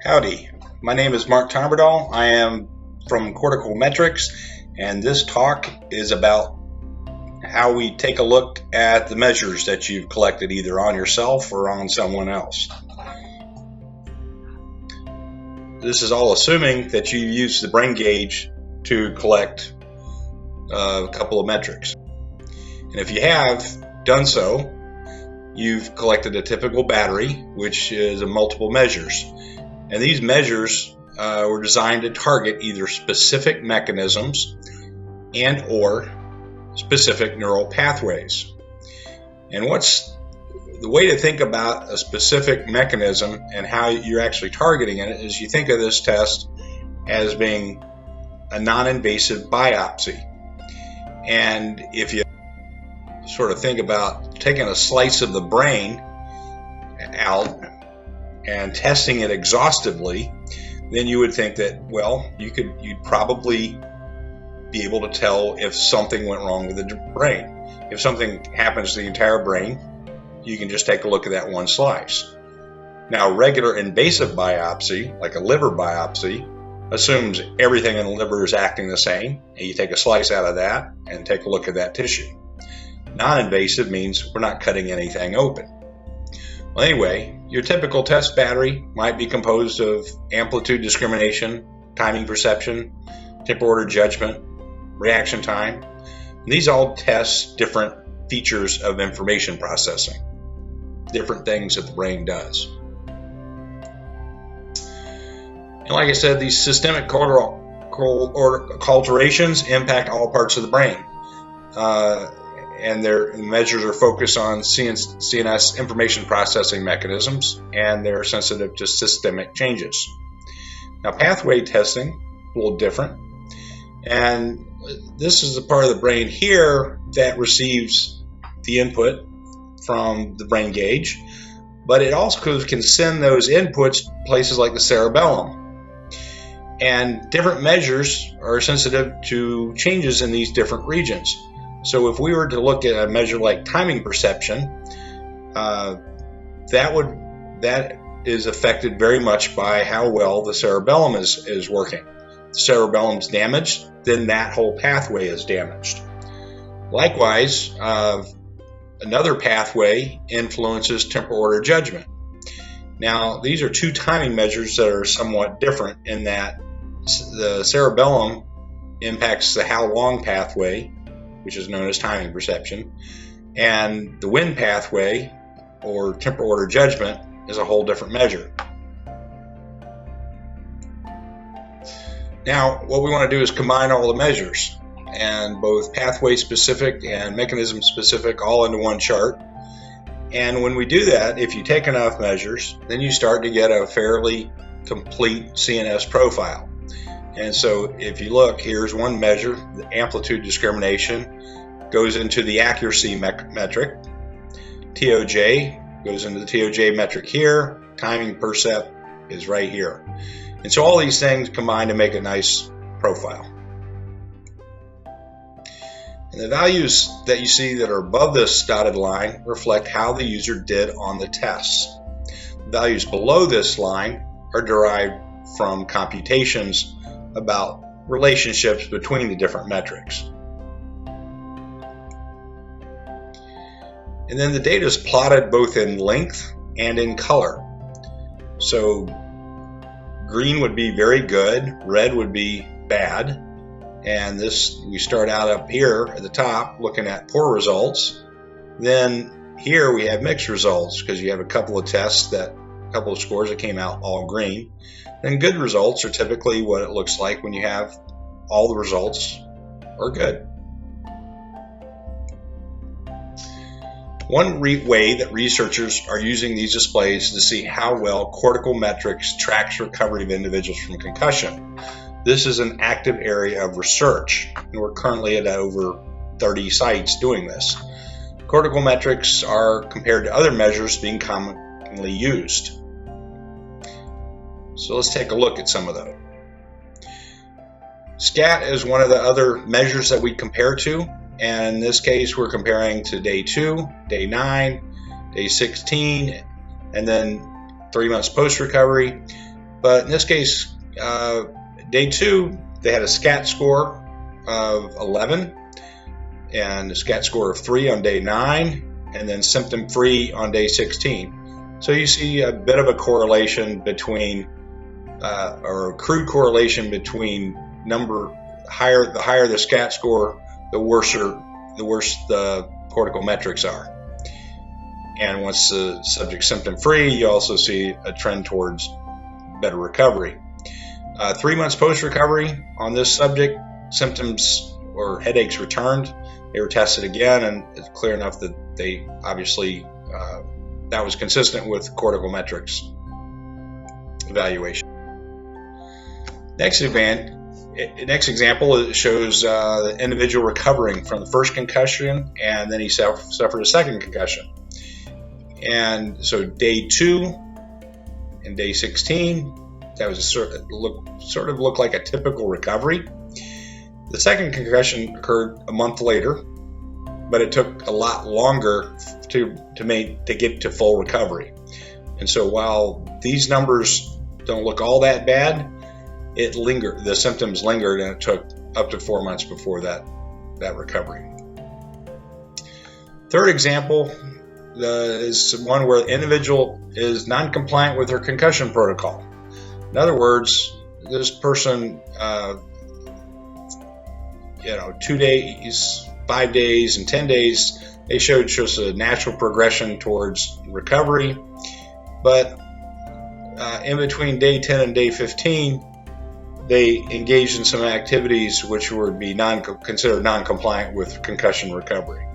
Howdy, my name is Mark Tomberdahl. I am from Cortical Metrics, and this talk is about how we take a look at the measures that you've collected either on yourself or on someone else. This is all assuming that you use the brain gauge to collect a couple of metrics. And if you have done so, you've collected a typical battery, which is a multiple measures. And these measures were designed to target either specific mechanisms and or specific neural pathways. And what's the way to think about a specific mechanism and how you're actually targeting it is you think of this test as being a non-invasive biopsy. And if you sort of think about taking a slice of the brain out and testing it exhaustively, then you would think that, well, you'd probably be able to tell if something went wrong with the brain. If something happens to the entire brain, you can just take a look at that one slice. Now, regular invasive biopsy, like a liver biopsy, assumes everything in the liver is acting the same, and you take a slice out of that and take a look at that tissue. Non-invasive means we're not cutting anything open. Well, anyway, your typical test battery might be composed of amplitude discrimination, timing perception, temporal order judgment, reaction time. And these all test different features of information processing, different things that the brain does. And like I said, these systemic alterations impact all parts of the brain. And their measures are focused on CNS information processing mechanisms, and they're sensitive to systemic changes. Now, pathway testing, a little different. And this is the part of the brain here that receives the input from the brain gauge, but it also can send those inputs places like the cerebellum. And different measures are sensitive to changes in these different regions. So if we were to look at a measure like timing perception, that is affected very much by how well the cerebellum is working. If the cerebellum's damaged, then that whole pathway is damaged. Likewise, another pathway influences temporal order judgment. Now, these are two timing measures that are somewhat different in that the cerebellum impacts the how long pathway, which is known as timing perception, and the when pathway, or temporal order judgment, is a whole different measure. Now, what we want to do is combine all the measures, and both pathway specific and mechanism specific all into one chart. And when we do that, if you take enough measures, then you start to get a fairly complete CNS profile. And so if you look, here's one measure, the amplitude discrimination goes into the accuracy metric. TOJ goes into the TOJ metric here. Timing percept is right here. And so all these things combine to make a nice profile. And the values that you see that are above this dotted line reflect how the user did on the tests. The values below this line are derived from computations about relationships between the different metrics. And then the data is plotted both in length and in color. So green would be very good, red would be bad. And this, we start out up here at the top looking at poor results. Then here we have mixed results because you have a couple of tests a couple of scores that came out all green. Then good results are typically what it looks like when you have all the results are good. One way that researchers are using these displays to see how well Cortical Metrics tracks recovery of individuals from concussion. This is an active area of research, and we're currently at over 30 sites doing this. Cortical Metrics are compared to other measures being commonly used. So let's take a look at some of those. SCAT is one of the other measures that we compare to, and in this case we're comparing to day 2, day 9, day 16, and then 3 months post-recovery. But in this case, day 2, they had a SCAT score of 11 and a SCAT score of 3 on day 9, and then symptom-free on day 16. So you see a bit of a correlation between, or a crude correlation between the higher the SCAT score, the worse the cortical metrics are. And once the subject's symptom-free, you also see a trend towards better recovery. 3 months post-recovery on this subject, symptoms or headaches returned. They were tested again, and it's clear enough that they obviously, that was consistent with cortical metrics evaluation. Next example shows the individual recovering from the first concussion, and then he suffered a second concussion. And so day 2 and day 16, that was sort of looked like a typical recovery. The second concussion occurred a month later, but it took a lot longer to get to full recovery. And so while these numbers don't look all that bad, the symptoms lingered, and it took up to 4 months before that recovery. Third example is one where the individual is non-compliant with their concussion protocol. In other words, this person, 2 days, 5 days, and 10 days, they showed just a natural progression towards recovery. But in between day 10 and day 15, they engaged in some activities which would be considered non-compliant with concussion recovery.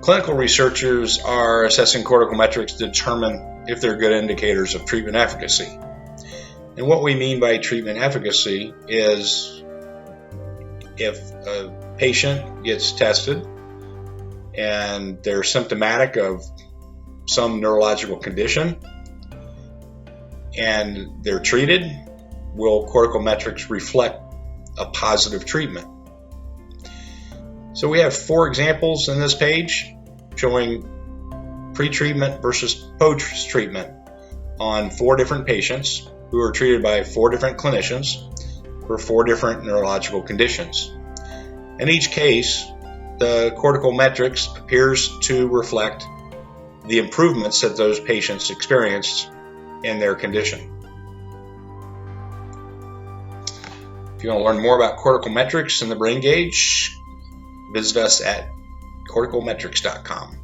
Clinical researchers are assessing cortical metrics to determine if they're good indicators of treatment efficacy. And what we mean by treatment efficacy is if a patient gets tested and they're symptomatic of some neurological condition and they're treated, will cortical metrics reflect a positive treatment? So we have 4 examples in this page showing pre-treatment versus post-treatment on 4 different patients who were treated by 4 different clinicians for 4 different neurological conditions. In each case, the cortical metrics appears to reflect the improvements that those patients experienced in their condition. If you want to learn more about cortical metrics and the brain gauge, visit us at corticalmetrics.com.